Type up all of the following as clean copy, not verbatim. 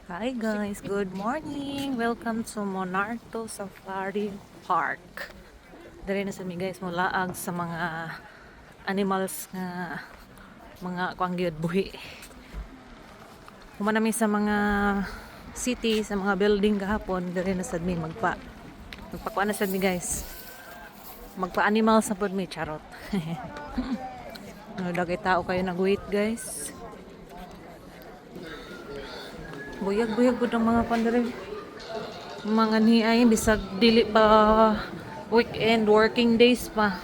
Hi guys, good morning. Welcome to Monarto Safari Park. Dali na sa mi guys mulaag sa mga animals nga mga kuangyod buhi. Human nami sa mga city, sa mga building gahapon, dali na sad mi magpakuan na sad mi guys. Magpa-animal sa pod mi charot. No, dagay tao kayo nag-wait guys. Buyag-buyag po ng mga pandere. Mga niay, bisag dili pa weekend, working days pa.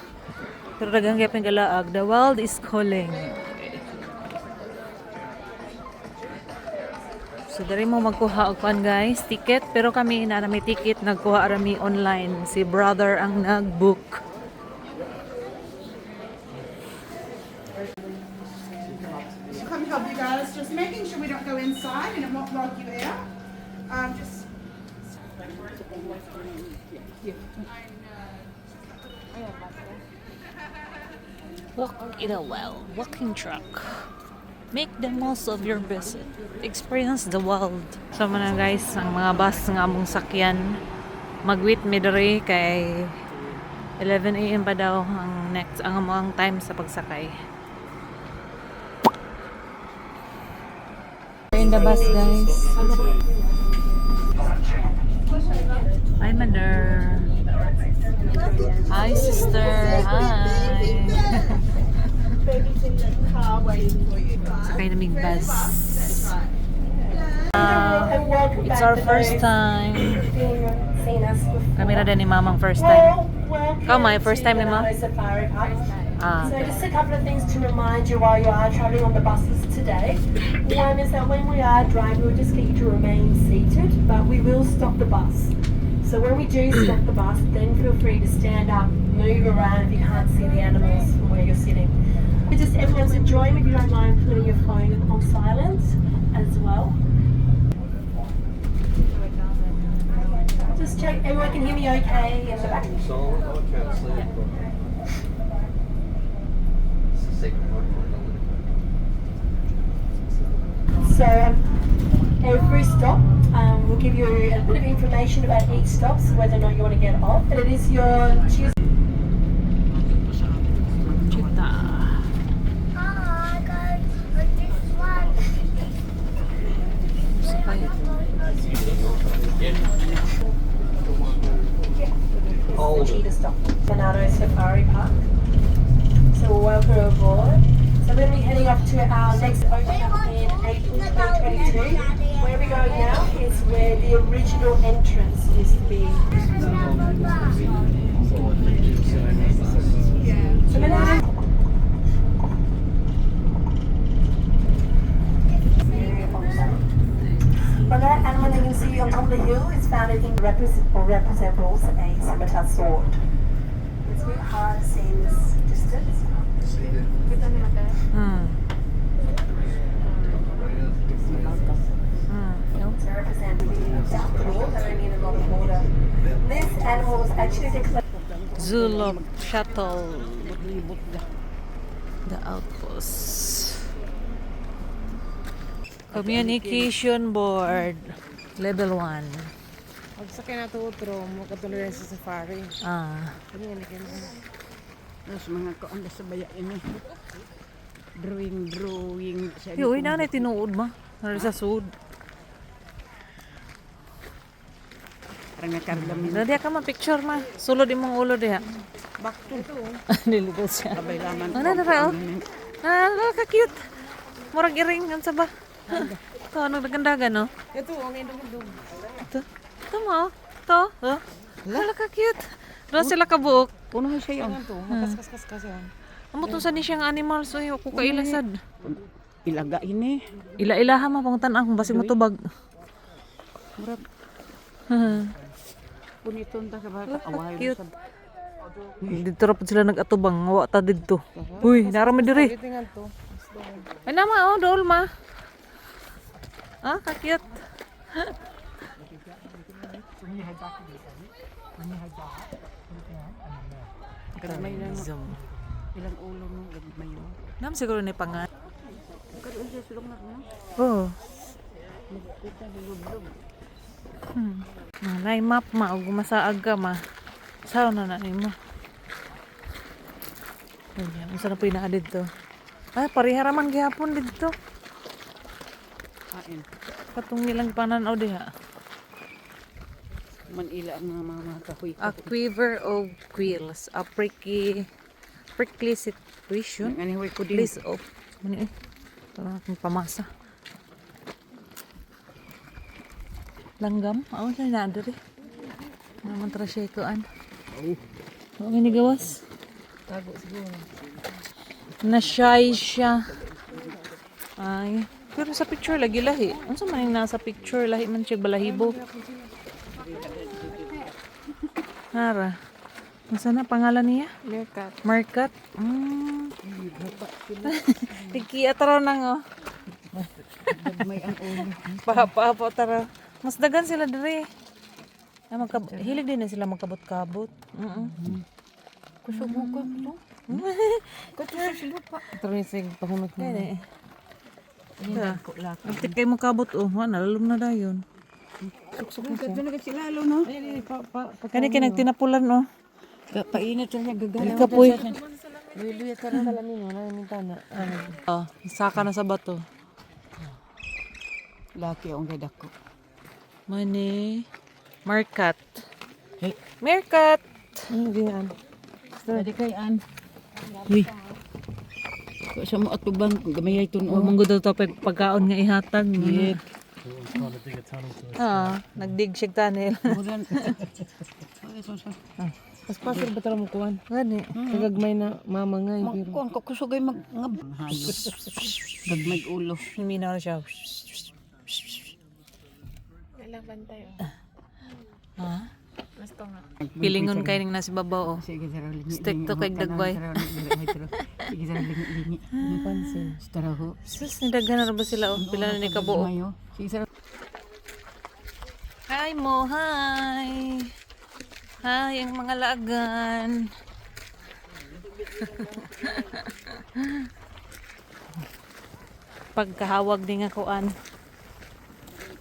Pero dagang kaya galaag. The world is calling. So, dari mo magkuha og pan guys, ticket. Pero kami na may ticket, nagkuha rami online. Si brother ang nag-book. Come help you guys, just making sure we don't go inside and it won't lock you out. Just Walk in a well, walking track. Make the most of your visit. Experience the world. So mga guys, ang mga bus nga among sakyan, mag-wait mi diri kay 11 AM pa daw ang among time sa pagsakay. We're in the bus guys. Hi mother. Hi sister. Hi. baby's in the car waiting for you. Sakay na big bus. And welcome It's back our to first those time. who've seen us before. Kami na din ni mamang first time. Welcome Ikaw, my first to time ni Ma? Monarto Safari Park. Ah, So okay. just a couple of things to remind you while you are travelling on the buses today. One is that when we are driving, we'll just get you to remain seated, but we will stop the bus. So when we do stop the bus, then feel free to stand up, move around if you can't see the animals from where you're sitting. But just everyone's enjoying, if you don't mind putting your phone on silent as well. Just check everyone can hear me okay in the back. Solid, I can't sleep. It's the second one. So every stop, we'll give you a bit of information about each stop, so whether or not you want to get off. And it is your choosing. Chita. Cheetah stop. Monarto Safari Park. So welcome aboard. So we're going to be heading off to our next open up in April 2022. Where we're going now is where the original entrance used to be. So Monarto. Well, that animal that you can see on top of the hill is found in resembles a scimitar sword. It's a bit hard to see in this distance. Hmm. To represent the South Pole, the Iranian along the border. This animal was actually declared. Zulop Shuttle. The outpost. Communication board. Level 1. Pagsakay na ito utro, makatuloy sa safari. Ah. Kani nga nakin. Tapos mga kaanda sa baya ini. Drawing siya. Uy, nanay tinuod ma. Nari sa sud. Parang nakarga min. Dadi ka ma picture ma. Sulod imong ulo diha. Back to ito. Nilito siya. Abay laman. Ano na ra oh? Ah, ka cute. Murag iring ang saba. Ito, ano nagandagan no? Ito, ang indog-indog. Ito mo. Ito. Oh. Hala ka cute. Doon sila kabuok. Puno siya yun. Ito, makaskas-kaskas yan. Amo to sa ni siyang animals oy ako kailasad. Ilaga ini. Ila-ilaha ma pangutan kung basig matubag. Murag puniton ta sa bata. Away Cute. sa. Dito ra pud sila nag-atubang ngawa ta didto. Uy, narami diri. Tingnan to. Ay nama oh, dool ma. Ah, ka-cute. May lang Zoom. ilang ulo mo mayo. Nam siguro ni pangan. Karoon siya sulong na no. Oh. Nay map ma ug masaag ka ma. Sao na nimo? Ayan, unsa na pina dito? Ay, parihara man gihapon dito. Kain. Katong nilang pananaw diha. Manila ang mga kahoy. A quiver of quills, a prickly situation. Anyway ko din. Place of mani parang akong pamasa. Langgam, awan siya na diri. Naman tra siya kuan. Oh, gini gawas. Tago siguro. Na-shy siya. Ay. Pero sa picture lagi lahi. Unsa man yung nasa picture lahi man siya balahibo. Nara. Unsa na pangalan niya? Merkat. Markat. Tiki ataraw nang oh. May ang ulo. Pahapo tara. Mas dagan sila diri. Hilig din na sila magkabot-kabot. Kusog mo ko ito. Kato sa silupa. Pero yung pahunot niya. Yan ko laki. Ang kay mo kabot oh, nalalom na dayon. Kato na kasi lalo no. Kani kay nagtinapulan oh. Painit siya niya gagalaw. Ikapoy. Luya ka na kalamin mo na mintana. Oh, saka na sa bato. Laki ang gadak ko. Mani. Markat. Hey. Markat. Ano yan? Pwede kay an. Uy. Kung sa mo atuban, gamayay Oh, tuno. manggo daw to pagkaon nga ihatag. Yep. Nagdig siya tunnel. Mulan. Mas pasir ba tara mo kuan? Gani. Kagagmay na mamangay pero Kuan ko kusugay mag ngab. Hayos. Gagmay ulo. Himinaw na siya. Ha? Pilingon kay ning nasa babaw oh. Sige sara lingi. Stick to kay dagbay. Sige sara lingi. pansin. Stara ho. Sus, nidagan na ba sila oh? Pila na ni kabuo. Sige sara. Hi mo, hi! Hi, ang mga lagan. Pagkahawag din nga kuan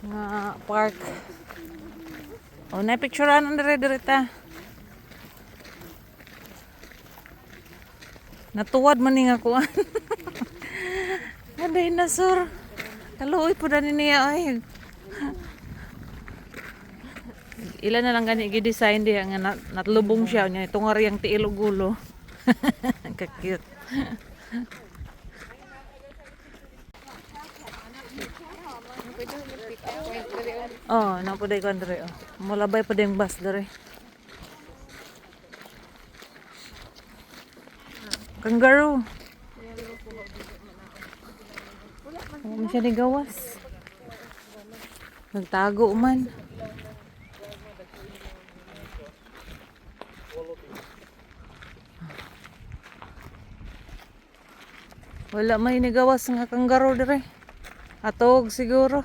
nga park. O, na-picturean ang dire-dire ta. Natuwad man ni nga kuan. Nga dinosaur. Kaluoy po na niya ay. Ilan na lang gani i-design diya nga natlubong siya nya itong ariyang tiil-ugulo. Ka-cute. Oh, napuday ko andre oh. Mulabay pa yung bus dere. Kangaroo. Ano siya ni gawas? Nagtago man. Wala may nigawas nga kangaroo dire. Atog siguro.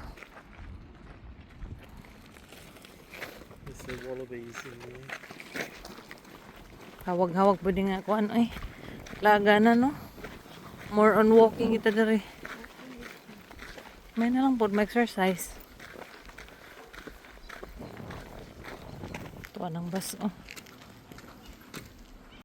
Hawag-hawag po din nga kuan ay. Laga na no. More on walking ita dire. May na lang po mag-exercise. Tuwa ng bus oh.